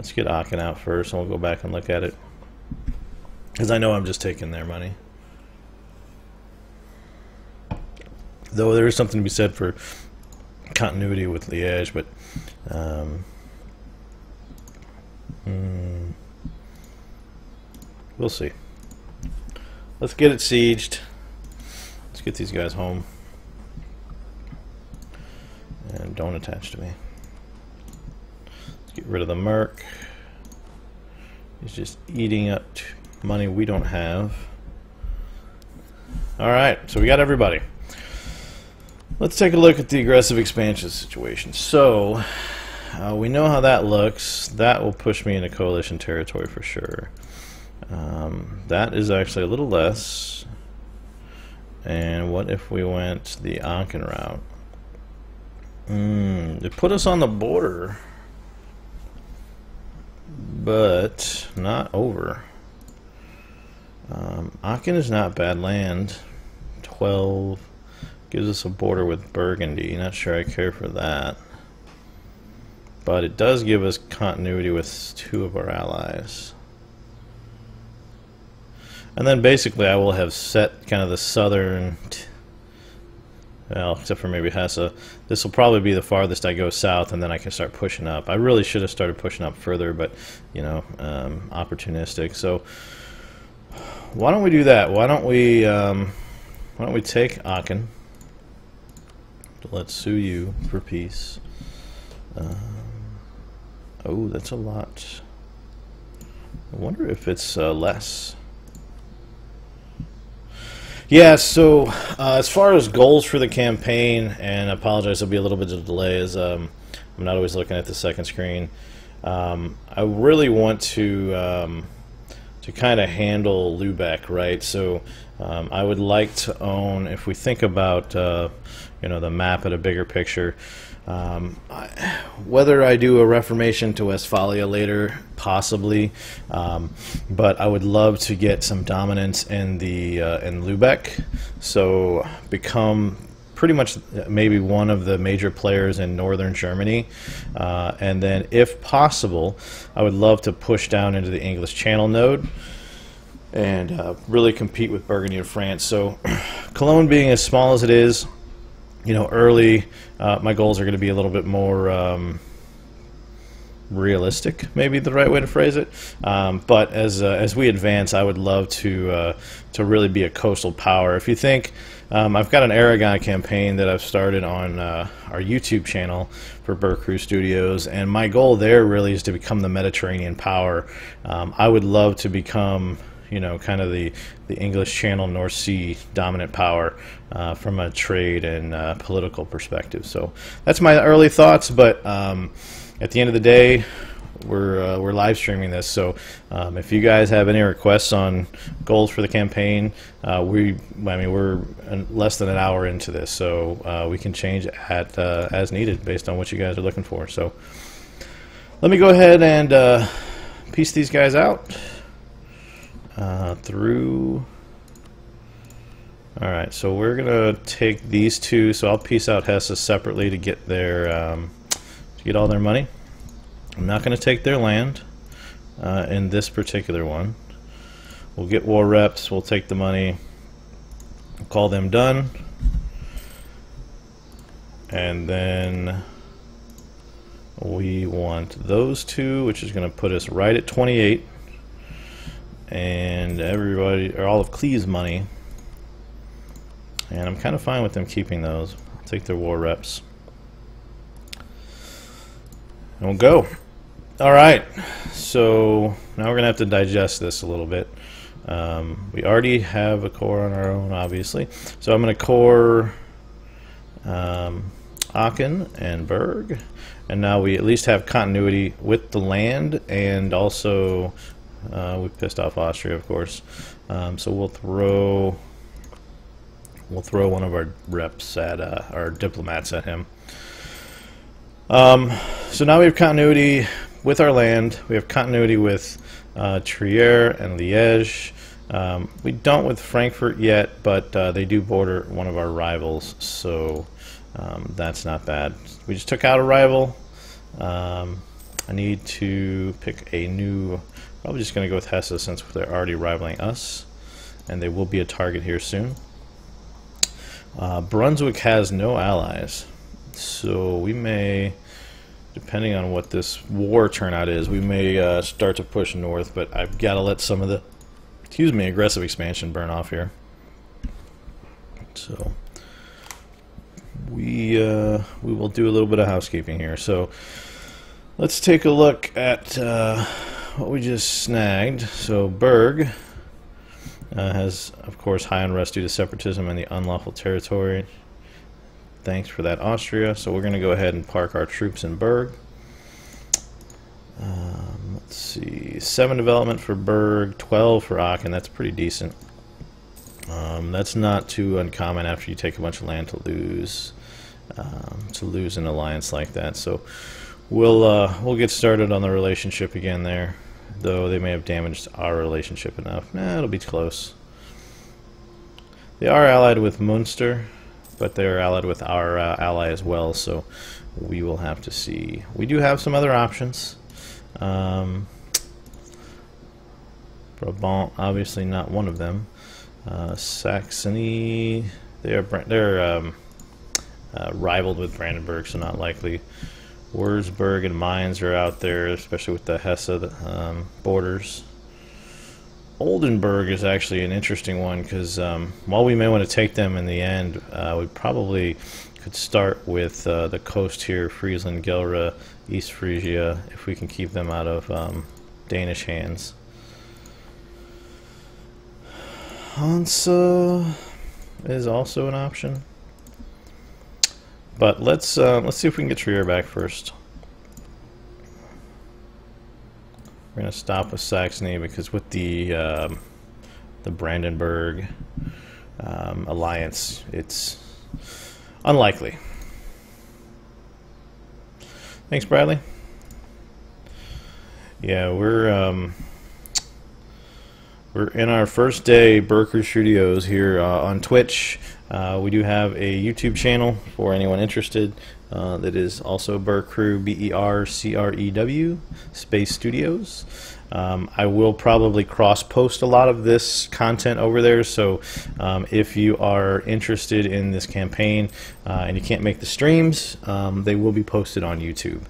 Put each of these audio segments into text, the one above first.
Let's get Aachen out first, and we'll go back and look at it. Because I know I'm just taking their money. Though there is something to be said for continuity with Liège, but we'll see. Let's get it sieged. Let's get these guys home. And don't attach to me. Let's get rid of the Merc. He's just eating up money we don't have. Alright, so we got everybody. Let's take a look at the aggressive expansion situation. So, we know how that looks. That will push me into coalition territory for sure. That is actually a little less. And what if we went the Aachen route? It put us on the border, but not over. Aachen is not bad land. 12 gives us a border with Burgundy. Not sure I care for that, but it does give us continuity with 2 of our allies. And then basically I will have set kind of the southern, well, except for maybe Hesse. This will probably be the farthest I go south, and then I can start pushing up. I really should have started pushing up further, but you know, opportunistic. So why don't we do that? Why don't we take Aachen? Let's sue you for peace. Oh, that's a lot. I wonder if it's less. Yeah, so as far as goals for the campaign, and I apologize, there'll be a little bit of delay as I'm not always looking at the second screen. I really want to kind of handle Lübeck, right? So I would like to own, if we think about you know, the map at a bigger picture, whether I do a reformation to Westphalia later, possibly, but I would love to get some dominance in the in Lübeck, so become pretty much maybe one of the major players in northern Germany, and then if possible I would love to push down into the English Channel node and really compete with Burgundy of France. So Cologne being as small as it is, you know, early, my goals are going to be a little bit more realistic, maybe the right way to phrase it. But as we advance, I would love to really be a coastal power. If you think, I've got an Aragon campaign that I've started on our YouTube channel for BerCrew Studios, and my goal there really is to become the Mediterranean power. I would love to become, you know, kind of the English Channel North Sea dominant power from a trade and political perspective. So that's my early thoughts, but at the end of the day, we're live streaming this. So if you guys have any requests on goals for the campaign, we're less than an hour into this, so we can change at as needed based on what you guys are looking for. So let me go ahead and piece these guys out. Through. Alright, so we're gonna take these two, so I'll piece out Hesse separately to get their to get all their money. I'm not gonna take their land in this particular one. We'll get war reps, we'll take the money, call them done, and then we want those two, which is gonna put us right at 28. And everybody, or all of Cleve's money, and I'm kind of fine with them keeping those. I'll take their war reps, and we'll go. All right, so now we're gonna have to digest this a little bit. We already have a core on our own, obviously, so I'm gonna core Aachen and Berg, and now we at least have continuity with the land, and also we pissed off Austria, of course. So we'll throw one of our reps at our diplomats at him. So now we have continuity with our land. We have continuity with Trier and Liège. We don't with Frankfurt yet, but they do border one of our rivals, so that's not bad. We just took out a rival. I need to pick a new, probably just going to go with Hesse since they're already rivaling us, and they will be a target here soon. Brunswick has no allies, so we may, depending on what this war turnout is, we may start to push north, but I've got to let some of the, aggressive expansion burn off here. So we will do a little bit of housekeeping here. So let's take a look at what we just snagged. So Berg has, of course, high unrest due to separatism and the unlawful territory. Thanks for that, Austria. So we're going to go ahead and park our troops in Berg. Let's see, 7 development for Berg, 12 for Aachen. That's pretty decent. That's not too uncommon after you take a bunch of land to lose an alliance like that. So we'll get started on the relationship again there. Though they may have damaged our relationship enough. Nah, it'll be close. They are allied with Münster, but they are allied with our ally as well, so we will have to see. We do have some other options. Brabant, obviously not one of them. Saxony, they're rivaled with Brandenburg, so not likely. Würzburg and Mainz are out there, especially with the Hesse borders. Oldenburg is actually an interesting one because while we may want to take them in the end, we probably could start with the coast here, Friesland, Gelre, East Frisia, if we can keep them out of Danish hands. Hansa is also an option. But let's see if we can get Trier back first. We're going to stop with Saxony because with the Brandenburg alliance, it's unlikely. Thanks, Bradley. Yeah, we're in our first day BerCrew Studios here on Twitch. We do have a YouTube channel for anyone interested that is also BerCrew, BerCrew space studios. I will probably cross-post a lot of this content over there, so if you are interested in this campaign and you can't make the streams, they will be posted on YouTube.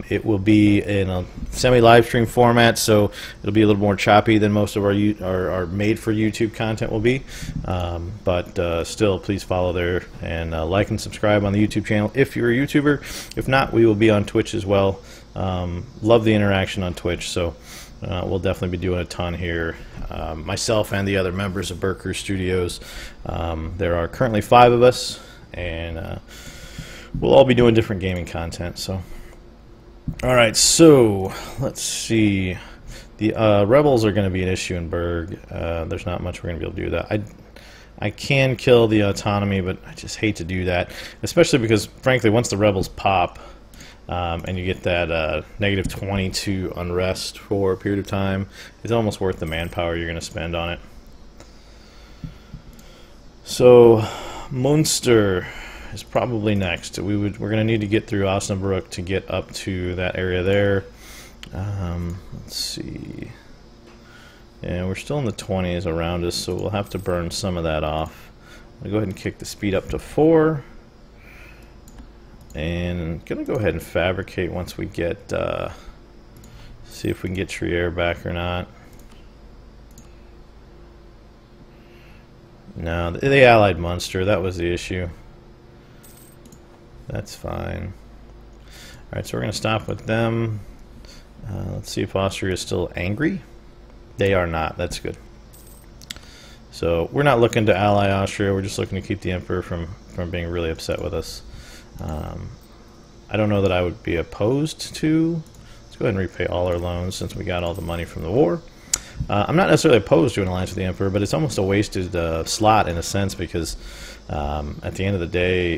It will be in a semi-live stream format, so it'll be a little more choppy than most of our made-for-YouTube content will be. But still, please follow there and like and subscribe on the YouTube channel if you're a YouTuber. If not, we will be on Twitch as well. Love the interaction on Twitch, so we'll definitely be doing a ton here. Myself and the other members of BerCrew Studios. There are currently 5 of us, and we'll all be doing different gaming content. So, all right. So let's see. The rebels are going to be an issue in Berg. There's not much we're going to be able to do with that. I can kill the autonomy, but I just hate to do that, especially because, frankly, once the rebels pop, and you get that -22 unrest for a period of time, it's almost worth the manpower you're going to spend on it. So Münster is probably next. We're going to need to get through Osnabrück to get up to that area there. Let's see. And we're still in the 20s around us, so we'll have to burn some of that off. I'll go ahead and kick the speed up to 4. And I'm going to go ahead and fabricate once we get, see if we can get Trier back or not. No, they allied Munster. That was the issue. That's fine. Alright, so we're going to stop with them. Let's see if Austria is still angry. They are not. That's good. So we're not looking to ally Austria. We're just looking to keep the Emperor from being really upset with us. I don't know that I would be opposed to. Let's go ahead and repay all our loans since we got all the money from the war. I'm not necessarily opposed to an alliance with the Emperor, but it's almost a wasted slot in a sense because at the end of the day,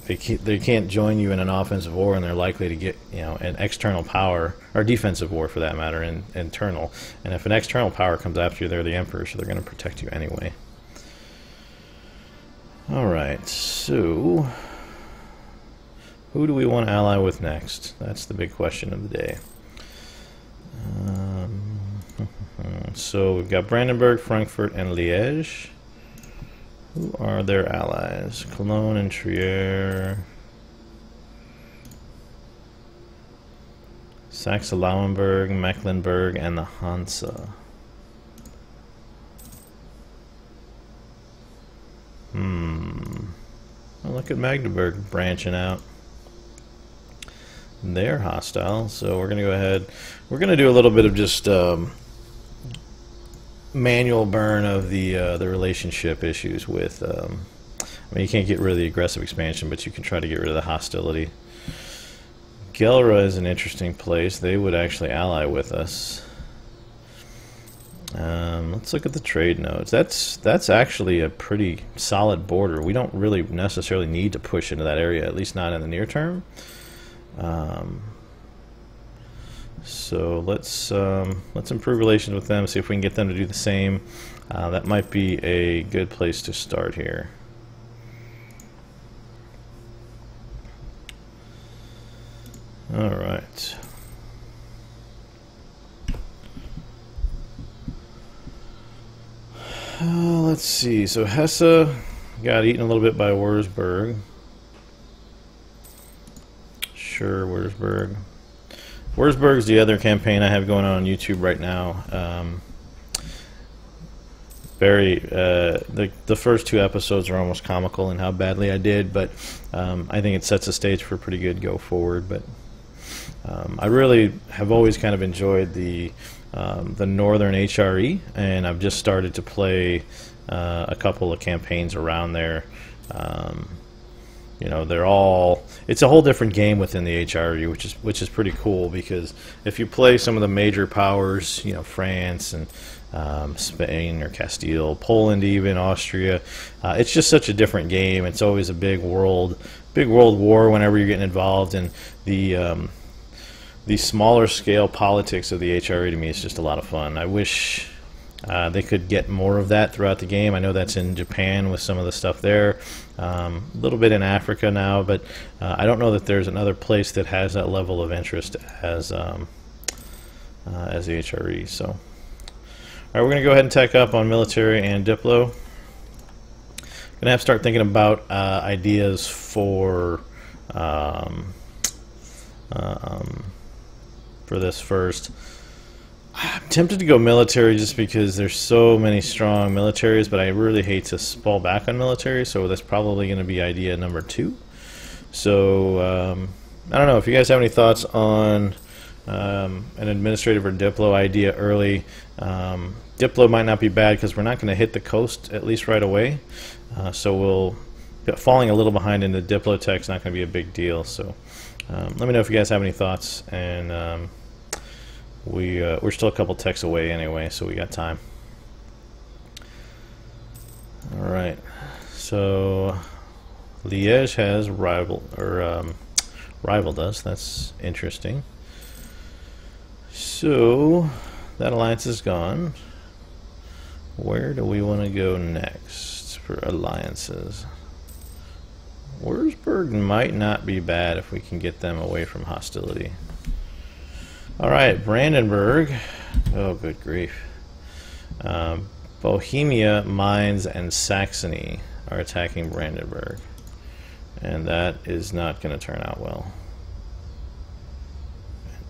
they can't join you in an offensive war, and they're likely to get an external power, or defensive war for that matter, internal. And if an external power comes after you, they're the Emperor, so they're going to protect you anyway. All right, so Who do we want to ally with next? That's the big question of the day. So we've got Brandenburg, Frankfurt, and Liège. Who are their allies? Cologne and Trier. Saxe-Lauenburg, Mecklenburg, and the Hansa. Well, look at Magdeburg branching out. They're hostile, so we're going to go ahead. We're going to do a little bit of just manual burn of the relationship issues with. I mean, you can't get rid of the aggressive expansion, but you can try to get rid of the hostility. Gelre is an interesting place. They would actually ally with us. Let's look at the trade nodes. That's actually a pretty solid border. We don't really necessarily need to push into that area, at least not in the near term. So let's improve relations with them. See if we can get them to do the same. That might be a good place to start here. All right. Let's see. So Hesse got eaten a little bit by Würzburg. Sure, Würzburg. Würzburg's the other campaign I have going on YouTube right now. The first two episodes are almost comical in how badly I did, but I think it sets the stage for a pretty good go forward. But I really have always kind of enjoyed the Northern HRE, and I've just started to play a couple of campaigns around there. You know, it's a whole different game within the HRE, which is pretty cool, because if you play some of the major powers, you know, France and Spain or Castile, Poland, even Austria, it's just such a different game. It's always a big world war whenever you're getting involved in the smaller scale politics of the HRE. To me, is just a lot of fun. I wish they could get more of that throughout the game. I know that's in Japan with some of the stuff there, a little bit in Africa now, but I don't know that there's another place that has that level of interest as the HRE. So, all right, we're going to go ahead and tech up on military and Diplo. Going to have to start thinking about ideas for this first. I'm tempted to go military just because there's so many strong militaries, but I really hate to fall back on military, so that's probably going to be idea number 2. So I don't know if you guys have any thoughts on an administrative or Diplo idea early. Diplo might not be bad because we're not going to hit the coast at least right away, so falling a little behind in the Diplo tech is not going to be a big deal. So let me know if you guys have any thoughts, and we're still a couple techs away anyway, so we got time. All right, so Liège has rivaled us. That's interesting. So that alliance is gone. Where do we want to go next for alliances? Würzburg might not be bad if we can get them away from hostility. All right, Brandenburg. Oh, good grief. Bohemia, Mainz, and Saxony are attacking Brandenburg, and that is not going to turn out well.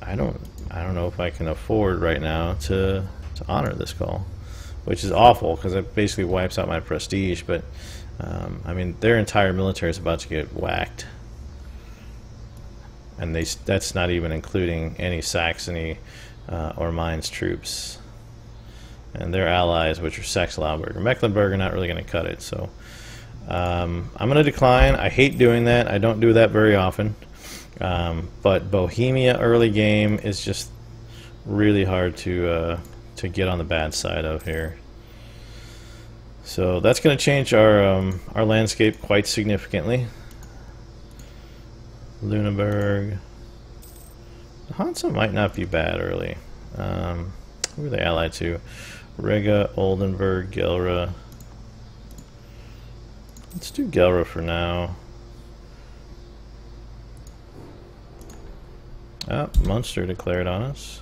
I don't know if I can afford right now to honor this call, which is awful because it basically wipes out my prestige. But I mean, their entire military is about to get whacked. And that's not even including any Saxony or Mainz troops. And their allies, which are Saxe-Lauenburg and Mecklenburg, are not really going to cut it. So I'm going to decline. I hate doing that. I don't do that very often. But Bohemia early game is just really hard to get on the bad side of here. So that's going to change our landscape quite significantly. Lüneburg. Hansa might not be bad early. Who are they allied to? Riga, Oldenburg, Gelre. Let's do Gelre for now. Oh, Munster declared on us.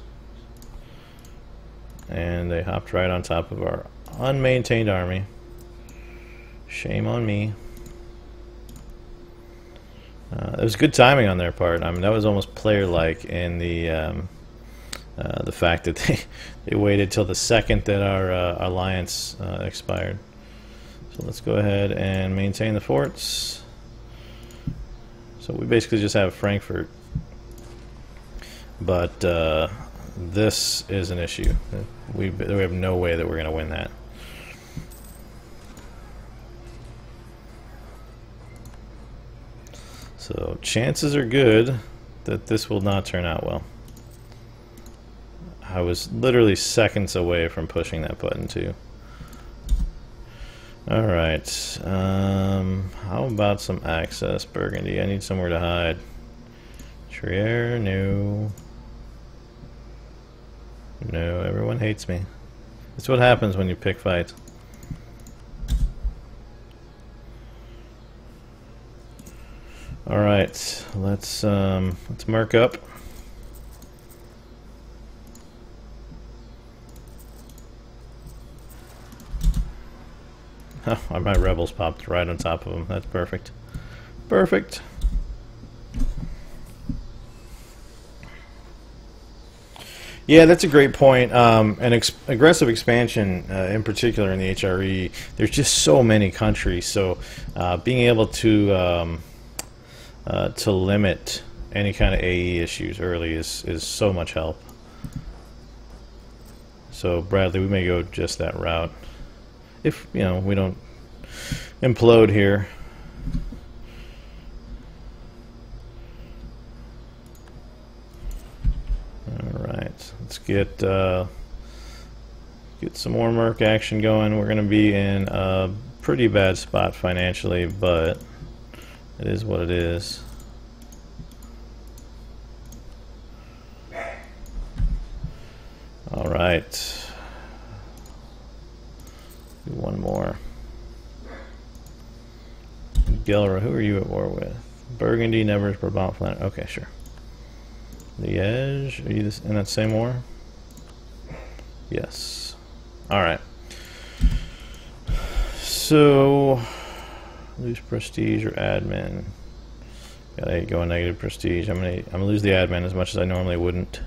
And they hopped right on top of our unmaintained army. Shame on me. It was good timing on their part. I mean, that was almost player-like in the fact that they waited till the second that our alliance expired. So let's go ahead and maintain the forts. So we basically just have Frankfurt. But this is an issue. We have no way that we're going to win that. So chances are good that this will not turn out well. I was literally seconds away from pushing that button too. Alright, how about some access, Burgundy? I need somewhere to hide. Trier, no. No, everyone hates me. That's what happens when you pick fights. Alright, let's mark up. Oh, my rebels popped right on top of them. That's perfect. Perfect. Yeah, that's a great point. Aggressive expansion, in particular in the HRE, there's just so many countries. So being able to limit any kind of AE issues early is so much help. So Bradley, we may go just that route. If, you know, we don't implode here. Alright, let's get some more Merc action going. We're going to be in a pretty bad spot financially, but it is what it is. Alright. Do one more. Gelra, who are you at war with? Burgundy, Nevers, Brabant, Flanders. Okay, sure. Liège, are you in that same war? Yes. Alright. So, lose prestige or admin. Gotta go negative prestige. I'm gonna lose the admin as much as I normally wouldn't.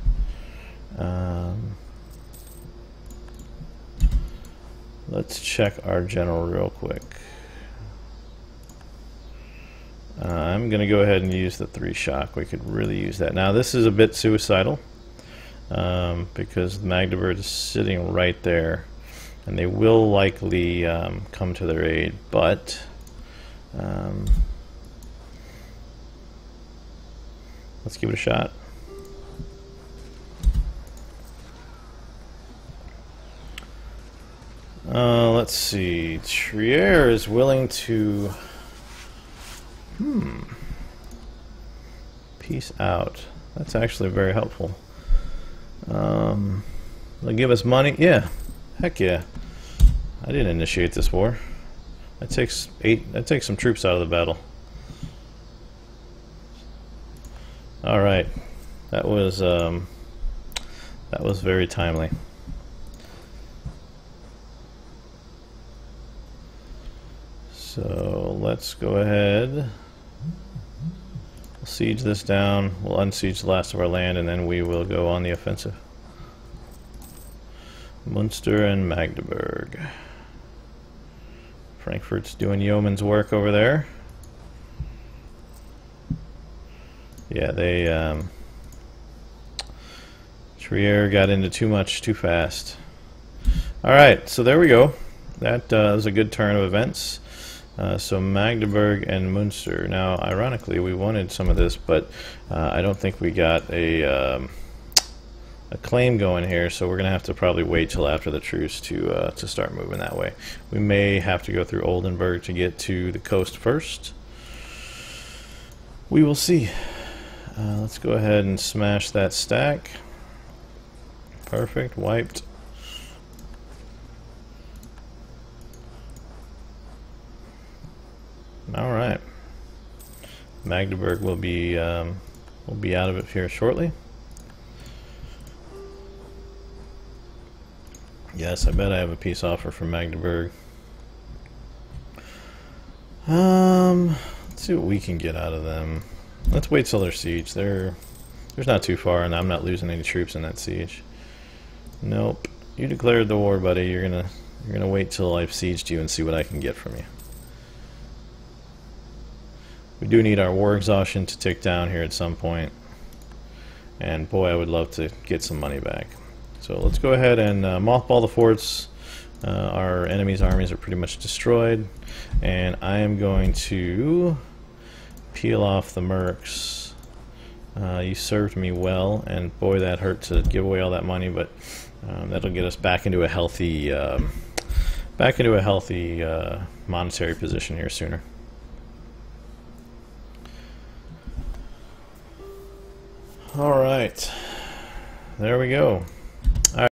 Let's check our general real quick. I'm going to go ahead and use the 3 shock. We could really use that. Now this is a bit suicidal because Magdeburg is sitting right there and they will likely come to their aid, but let's give it a shot. Let's see. Trier is willing to peace out. That's actually very helpful. They'll give us money. Yeah, heck yeah. I didn't initiate this war. That takes some troops out of the battle. All right, that was very timely. So let's go ahead. We'll siege this down. We'll unsiege the last of our land, and then we will go on the offensive. Munster and Magdeburg. Frankfurt's doing yeoman's work over there. Yeah, they Trier got into too much too fast. Alright, so there we go. That was a good turn of events. So Magdeburg and Munster. Now, ironically, we wanted some of this, but I don't think we got a claim going here, so we're going to have to probably wait till after the truce to start moving that way. We may have to go through Oldenburg to get to the coast first. We will see. Let's go ahead and smash that stack. Perfect, wiped. All right. Magdeburg will be out of it here shortly. Yes, I bet I have a peace offer from Magdeburg. Let's see what we can get out of them. Let's wait till their siege. There's not too far, and I'm not losing any troops in that siege. Nope. You declared the war, buddy. You're gonna wait till I've sieged you and see what I can get from you. We do need our war exhaustion to tick down here at some point. And boy, I would love to get some money back. So let's go ahead and mothball the forts. Our enemy's armies are pretty much destroyed. And I am going to peel off the mercs. You served me well, and boy, that hurt to give away all that money, but that'll get us back into a healthy monetary position here sooner. All right, there we go.